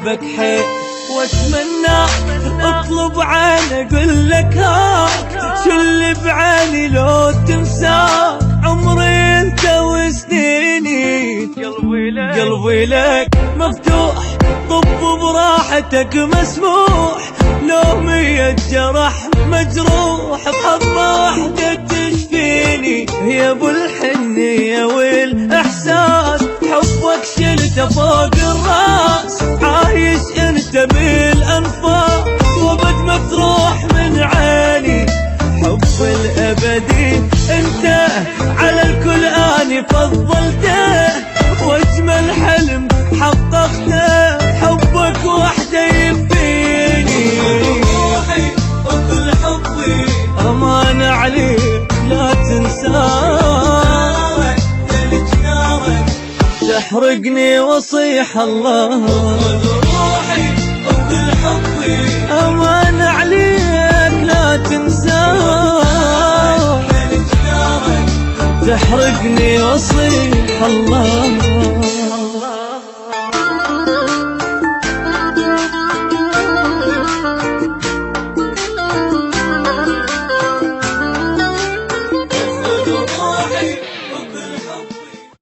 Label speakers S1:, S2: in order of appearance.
S1: احبك حيل واتمنى اطلب عين اقول لك هاك شو اللي بعيني لو تنساك عمري انت وسنيني قلبي لك مفتوح طب براحتك مسموح لو 100 جرح مجروح بحبة واحدة تشفيني يا ابو الحنية والاحساس حبك شلته فوق الراس عايش انت بالانفاس وابد مفتوح من عيني حب الابدي انت على الكل اني فضلته واجمل حلم حققته حبك وحده يبيني روحي وكل حبي امان عليك لا تنساك تحرقني وصيح الله روحي وكل حبي امان عليك لا تنساك تحرقني وصيح الله